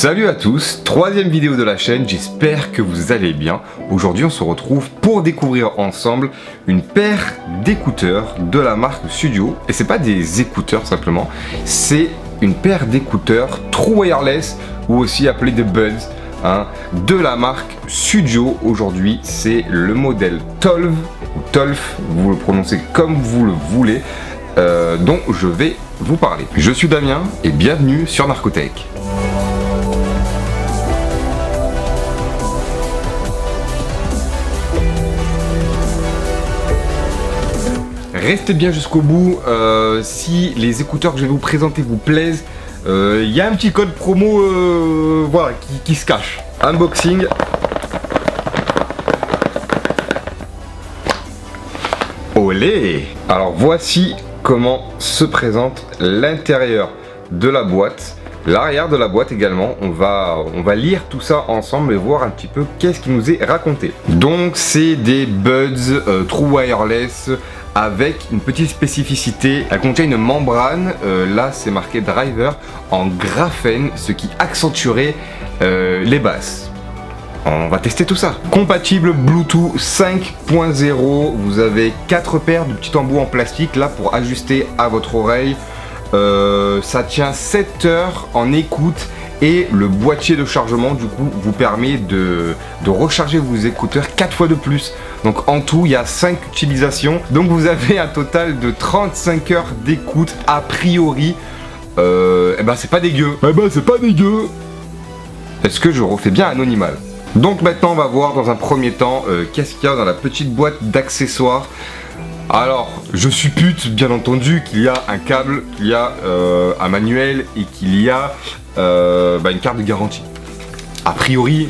Salut à tous, troisième vidéo de la chaîne, j'espère que vous allez bien. Aujourd'hui on se retrouve pour découvrir ensemble une paire d'écouteurs de la marque Sudio. Et c'est pas des écouteurs simplement, c'est une paire d'écouteurs True Wireless ou aussi appelés des Buds de la marque Sudio. Aujourd'hui c'est le modèle 12 ou 12, vous le prononcez comme vous le voulez, dont je vais vous parler. Je suis Damien et bienvenue sur Narcotech. Restez bien jusqu'au bout, si les écouteurs que je vais vous présenter vous plaisent, il y a un petit code promo voilà, qui se cache. Unboxing. Olé! Alors voici comment se présente l'intérieur de la boîte. L'arrière de la boîte également, on va lire tout ça ensemble et voir un petit peu qu'est-ce qui nous est raconté. Donc c'est des Buds True Wireless avec une petite spécificité, elle contient une membrane, là c'est marqué driver en graphène, ce qui accentuerait les basses. On va tester tout ça. Compatible Bluetooth 5.0, vous avez 4 paires de petits embouts en plastique là pour ajuster à votre oreille. Ça tient 7 heures en écoute et le boîtier de chargement du coup vous permet de recharger vos écouteurs 4 fois de plus. Donc en tout il y a 5 utilisations, donc vous avez un total de 35 heures d'écoute a priori. Et ben c'est pas dégueu. Est-ce que je refais bien anonymal? Donc maintenant on va voir dans un premier temps qu'est-ce qu'il y a dans la petite boîte d'accessoires. Alors, je suppute bien entendu qu'il y a un câble, qu'il y a un manuel et qu'il y a une carte de garantie. A priori,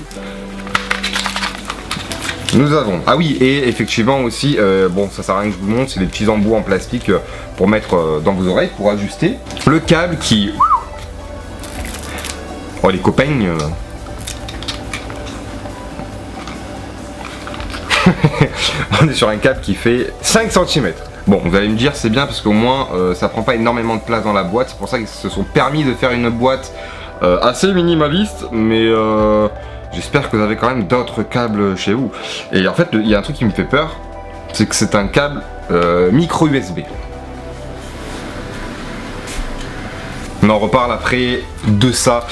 nous avons... Ah oui, et effectivement aussi, bon ça sert à rien que je vous montre, c'est des petits embouts en plastique pour mettre dans vos oreilles, pour ajuster. Le câble qui... Oh les copains... On est sur un câble qui fait 5 cm. Bon, vous allez me dire c'est bien parce qu'au moins ça prend pas énormément de place dans la boîte. C'est pour ça qu'ils se sont permis de faire une boîte assez minimaliste. Mais j'espère que vous avez quand même d'autres câbles chez vous. Et en fait, il y a un truc qui me fait peur, c'est que c'est un câble micro USB. On en reparle après de ça.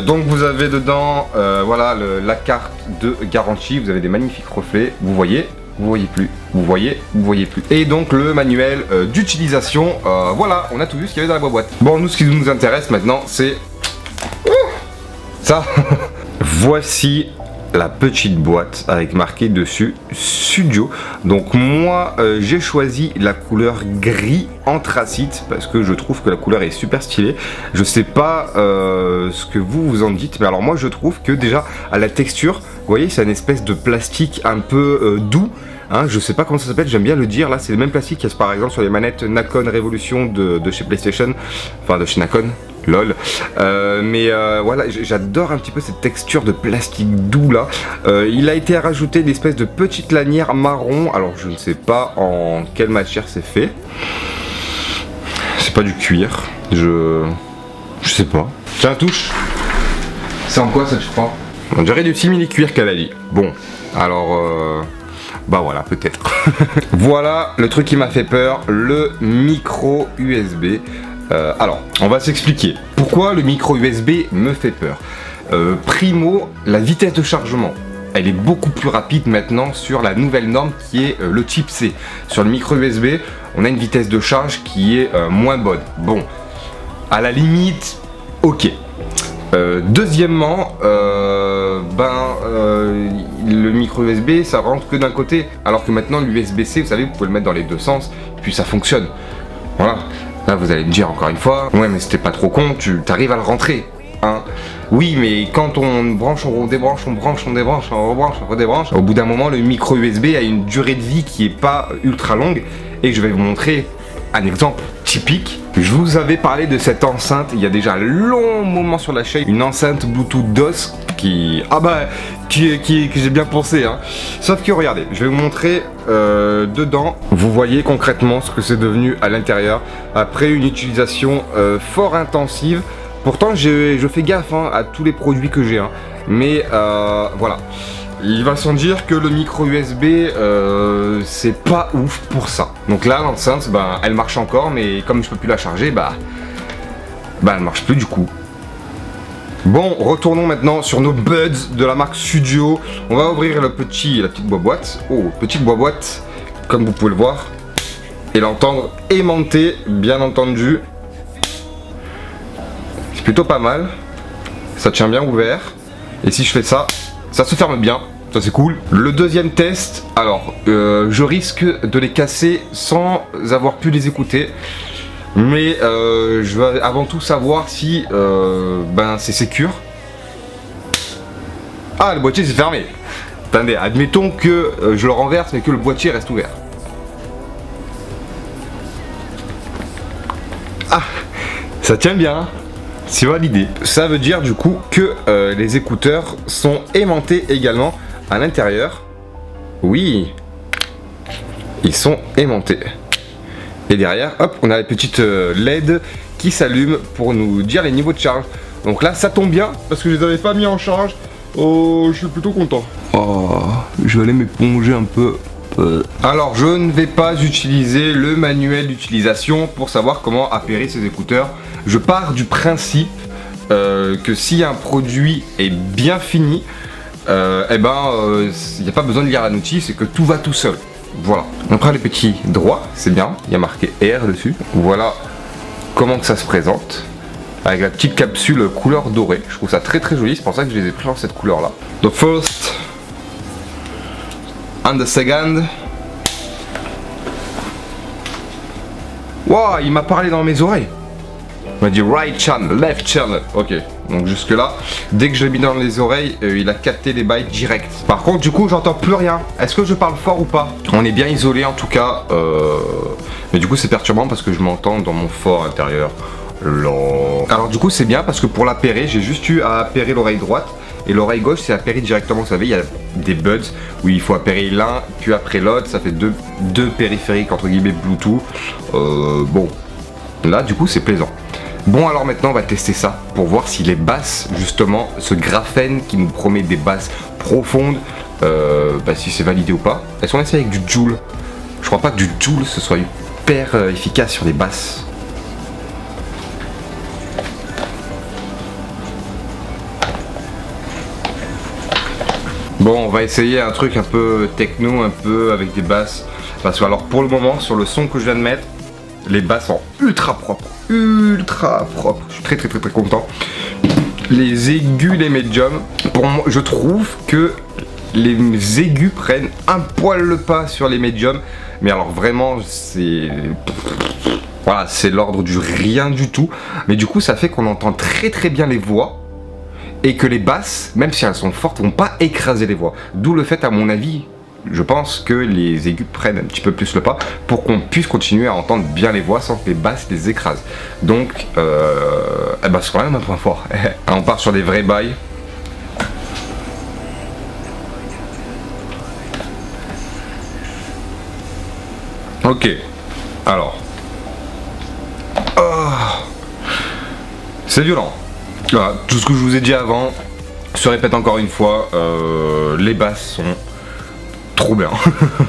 Donc vous avez dedans voilà la carte de garantie. Vous avez des magnifiques reflets. Vous voyez plus. Vous voyez plus. Et donc le manuel d'utilisation. Voilà, on a tout vu ce qu'il y avait dans la boîte. Bon, nous ce qui nous intéresse maintenant c'est ça. Voici la petite boîte avec marqué dessus Sudio. Donc moi j'ai choisi la couleur gris anthracite parce que je trouve que la couleur est super stylée. Je sais pas ce que vous en dites, mais alors moi je trouve que déjà à la texture, vous voyez, c'est une espèce de plastique un peu doux. Je sais pas comment ça s'appelle, j'aime bien le dire. Là c'est le même plastique qu'il y a par exemple sur les manettes Nacon Revolution de chez PlayStation, enfin de chez Nacon. Lol. Voilà, j'adore un petit peu cette texture de plastique doux là. Il a été rajouté une espèce de petite lanière marron. Alors je ne sais pas en quelle matière c'est fait. C'est pas du cuir. Je sais pas. Tiens, touche. C'est en quoi ça, je crois? On dirait du simili-cuir qu'elle a dit. Bon, alors bah voilà, peut-être. Voilà le truc qui m'a fait peur, le micro USB. Alors, on va s'expliquer. Pourquoi le micro USB me fait peur? Primo, la vitesse de chargement. Elle est beaucoup plus rapide maintenant sur la nouvelle norme qui est le type C. Sur le micro USB, on a une vitesse de charge qui est moins bonne. Bon, à la limite, ok. Deuxièmement, le micro USB ça rentre que d'un côté, alors que maintenant l'USB-C, vous savez, vous pouvez le mettre dans les deux sens, puis ça fonctionne. Voilà. Là vous allez me dire encore une fois, ouais mais c'était pas trop con, tu arrives à le rentrer. Oui, mais quand on branche, on débranche, on branche, on débranche, on rebranche, on redébranche, au bout d'un moment le micro USB a une durée de vie qui est pas ultra longue. Et je vais vous montrer un exemple typique. Je vous avais parlé de cette enceinte il y a déjà un long moment sur la chaîne, une enceinte Bluetooth DOS que j'ai bien pensé. Sauf que regardez, je vais vous montrer dedans. Vous voyez concrètement ce que c'est devenu à l'intérieur après une utilisation fort intensive. Pourtant je fais gaffe hein, à tous les produits que j'ai, hein. Mais voilà. Il va sans dire que le micro USB c'est pas ouf pour ça. Donc là l'enceinte bah, elle marche encore, mais comme je peux plus la charger, bah elle marche plus du coup. Bon, retournons maintenant sur nos buds de la marque Studio. On va ouvrir la petite boîte. Oh, petite boîte, comme vous pouvez le voir. Et l'entendre aimanter, bien entendu. C'est plutôt pas mal. Ça tient bien ouvert. Et si je fais ça, ça se ferme bien. Ça c'est cool. Le deuxième test, alors, je risque de les casser sans avoir pu les écouter. Mais je veux avant tout savoir si c'est sécure. Ah, le boîtier s'est fermé. Attendez, admettons que je le renverse mais que le boîtier reste ouvert. Ah, ça tient bien. C'est validé. Ça veut dire du coup que les écouteurs sont aimantés également à l'intérieur. Oui, ils sont aimantés. Et derrière, hop, on a les petites LED qui s'allument pour nous dire les niveaux de charge. Donc là, ça tombe bien parce que je les avais pas mis en charge. Oh, je suis plutôt content. Oh, je vais aller m'éponger un peu. Alors, je ne vais pas utiliser le manuel d'utilisation pour savoir comment appairer ces écouteurs. Je pars du principe que si un produit est bien fini, il n'y a pas besoin de lire la notice, c'est que tout va tout seul. Voilà, on prend les petits droits, c'est bien, il y a marqué R dessus. Voilà comment que ça se présente, avec la petite capsule couleur dorée. Je trouve ça très très joli, c'est pour ça que je les ai pris en cette couleur là. The first and the second. Wow, il m'a parlé dans mes oreilles. Il m'a dit right channel, left channel. Ok, donc jusque là, dès que je l'ai mis dans les oreilles, il a capté les bails direct. Par contre, du coup, j'entends plus rien. Est-ce que je parle fort ou pas? On est bien isolé en tout cas. Mais du coup, c'est perturbant parce que je m'entends dans mon fort intérieur. Alors du coup, c'est bien parce que pour l'appairer, j'ai juste eu à appairer l'oreille droite. Et l'oreille gauche, c'est appairer directement. Vous savez, il y a des buds où il faut appairer l'un, puis après l'autre. Ça fait deux périphériques, entre guillemets, Bluetooth. Bon, là, du coup, c'est plaisant. Bon, alors maintenant on va tester ça pour voir si les basses, justement, ce graphène qui nous promet des basses profondes, si c'est validé ou pas. Est-ce qu'on essaie avec du Joule? Je crois pas que du Joule ce soit hyper efficace sur les basses. Bon, on va essayer un truc un peu techno, un peu avec des basses. Parce que alors pour le moment, sur le son que je viens de mettre, les basses sont ultra propres. Ultra propre, je suis très content. Les aigus, les médiums, pour moi, je trouve que les aigus prennent un poil le pas sur les médiums, mais alors vraiment c'est voilà, c'est l'ordre du rien du tout, mais du coup ça fait qu'on entend très bien les voix et que les basses, même si elles sont fortes, vont pas écraser les voix, d'où le fait à mon avis. Je pense que les aigus prennent un petit peu plus le pas pour qu'on puisse continuer à entendre bien les voix sans que les basses les écrasent. Donc, c'est quand même un point fort. On part sur des vrais bails. Ok, alors. Oh, c'est violent. Voilà, tout ce que je vous ai dit avant se répète encore une fois. Les basses sont trop bien.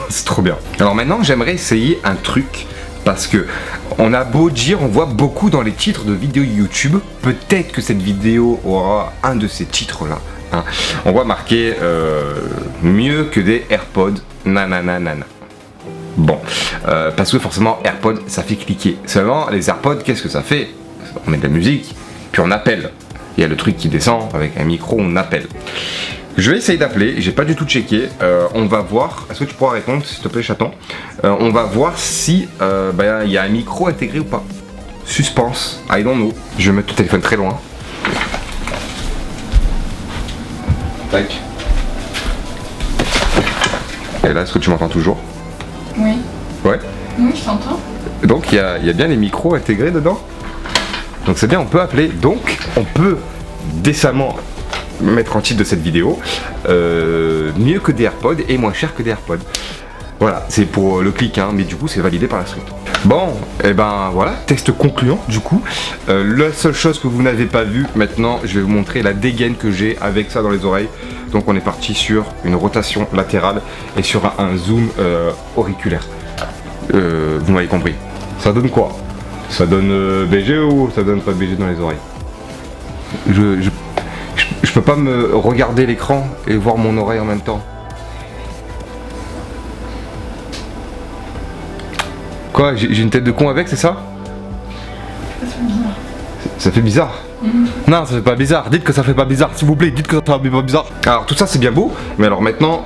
C'est trop bien. Alors maintenant j'aimerais essayer un truc parce que on a beau dire, on voit beaucoup dans les titres de vidéos YouTube, peut-être que cette vidéo aura un de ces titres là, hein. On voit marqué mieux que des AirPods nanana. Bon, parce que forcément AirPods ça fait cliquer. Seulement les AirPods, qu'est-ce que ça fait? On met de la musique puis on appelle. Il y a le truc qui descend avec un micro, on appelle. Je vais essayer d'appeler, j'ai pas du tout checké. On va voir, est-ce que tu pourras répondre s'il te plaît chaton? On va voir si il y a un micro intégré ou pas. Suspense, I don't know. Je vais mettre le téléphone très loin. Tac. Et là, est-ce que tu m'entends toujours? Oui. Ouais. Oui, je t'entends. Donc il y a bien les micros intégrés dedans. Donc c'est bien, on peut appeler. Donc on peut décemment mettre en titre de cette vidéo mieux que des AirPods et moins cher que des AirPods. Voilà, c'est pour le clic, hein, mais du coup c'est validé par la street. Bon, et ben voilà, test concluant du coup. La seule chose que vous n'avez pas vue, maintenant je vais vous montrer la dégaine que j'ai avec ça dans les oreilles. Donc on est parti sur une rotation latérale et sur un zoom auriculaire. Vous m'avez compris. Ça donne quoi? Ça donne BG ou ça donne pas BG dans les oreilles? Je peux pas me regarder l'écran et voir mon oreille en même temps. Quoi, j'ai une tête de con avec, c'est ça? Ça fait bizarre. Ça fait bizarre. Non, ça fait pas bizarre. Dites que ça fait pas bizarre, s'il vous plaît. Dites que ça fait pas bizarre. Alors tout ça c'est bien beau, mais alors maintenant,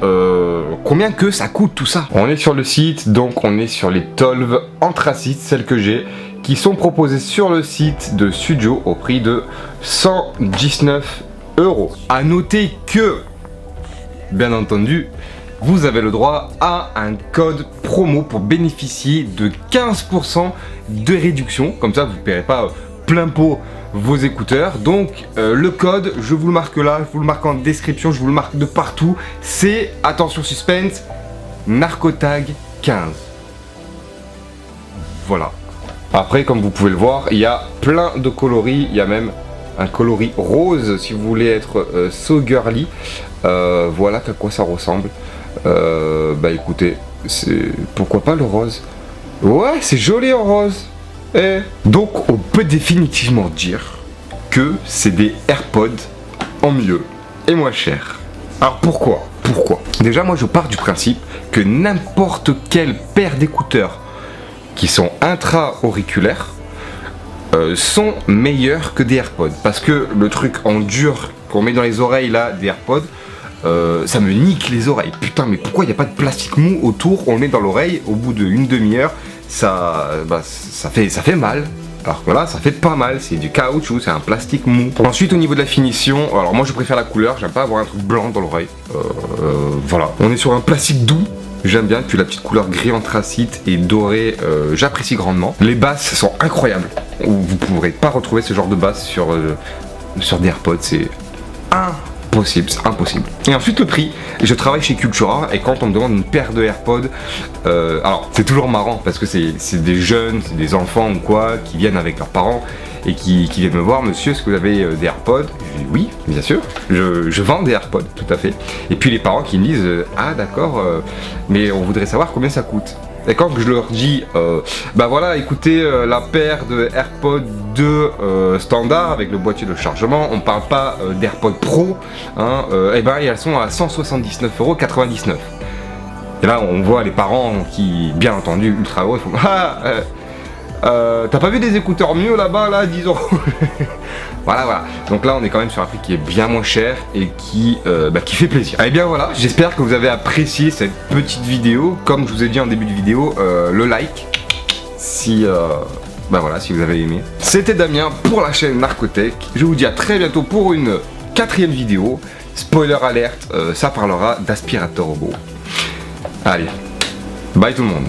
combien que ça coûte tout ça? On est sur le site, donc on est sur les Tolv Anthracite, celles que j'ai, qui sont proposées sur le site de Sudio au prix de 119 €. À noter que, bien entendu, vous avez le droit à un code promo pour bénéficier de 15% de réduction. Comme ça, vous ne paierez pas plein pot vos écouteurs. Donc, le code, je vous le marque là, je vous le marque en description, je vous le marque de partout. C'est, attention suspense, Narcotag 15. Voilà. Après, comme vous pouvez le voir, il y a plein de coloris. Il y a même un coloris rose si vous voulez être so girly. Voilà à quoi ça ressemble. Bah écoutez, pourquoi pas le rose? Ouais, c'est joli en rose. Donc on peut définitivement dire que c'est des AirPods en mieux et moins cher. Alors pourquoi? Déjà moi je pars du principe que n'importe quelle paire d'écouteurs qui sont intra-auriculaires sont meilleurs que des AirPods. Parce que le truc en dur qu'on met dans les oreilles là des AirPods, ça me nique les oreilles. Putain, mais pourquoi il n'y a pas de plastique mou autour? On le met dans l'oreille, au bout d'une demi-heure, ça fait mal. Alors que là, ça fait pas mal, c'est du caoutchouc, c'est un plastique mou. Ensuite, au niveau de la finition, alors moi je préfère la couleur, j'aime pas avoir un truc blanc dans l'oreille. Voilà, on est sur un plastique doux. J'aime bien, puis la petite couleur gris anthracite et doré, j'apprécie grandement. Les basses sont incroyables. Vous ne pourrez pas retrouver ce genre de basses sur des AirPods, c'est impossible, c'est impossible. Et ensuite le prix, je travaille chez Cultura et quand on me demande une paire de AirPods, alors c'est toujours marrant parce que c'est des jeunes, c'est des enfants ou quoi, qui viennent avec leurs parents et qui viennent me voir, monsieur, est-ce que vous avez des AirPods? Je dis oui, bien sûr, je vends des AirPods, tout à fait. Et puis les parents qui me disent, ah d'accord, mais on voudrait savoir combien ça coûte. Et quand je leur dis, bah voilà, écoutez, la paire de AirPods 2 standard avec le boîtier de chargement, on parle pas d'AirPods Pro, hein, et ben elles sont à 179,99 €. Et là on voit les parents qui, bien entendu, ultra heureux, font t'as pas vu des écouteurs mieux là-bas, là, 10 €? Voilà. Donc là, on est quand même sur un prix qui est bien moins cher et qui fait plaisir. Et bien voilà, j'espère que vous avez apprécié cette petite vidéo. Comme je vous ai dit en début de vidéo, le like, si vous avez aimé. C'était Damien pour la chaîne Narcotech. Je vous dis à très bientôt pour une 4e vidéo. Spoiler alerte, ça parlera d'aspirateur robot. Allez, bye tout le monde.